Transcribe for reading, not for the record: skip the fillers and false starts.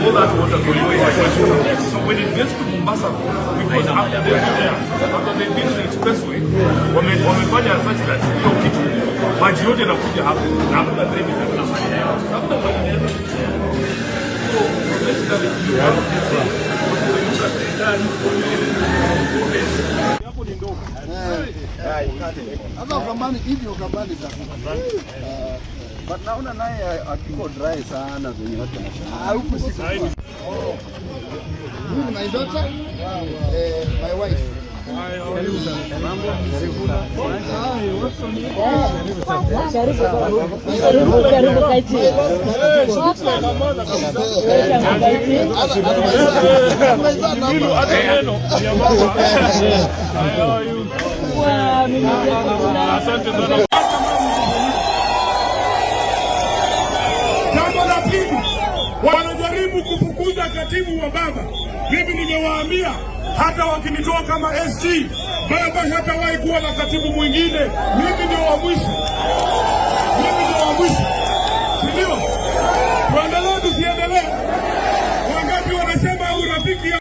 all that water going away. So when it gets to Mombasa, because after they build the expressway, wamefanya such that hiyo kitu maji yote yanakuja hapo na hapo ndio kuna maji yao. Hapo maji yao. So basically you have to say hapo ni ndogo. Hata ukambani hivi ukambani tafuta. But naona naye akiko dry sana zenye watu wanashangaa. Huko siku. My daughter, my wife. Jambo la pili, wanajaribu kufukuza katibu wa baba. Mimi nimewaambia hata wakinitoa kama SG, baba hatawahi kuwa na katibu mwingine. Mimi ndio wa mwisho. Mimi ndio wa mwisho. Ndio. Tuendelee tusiendelee?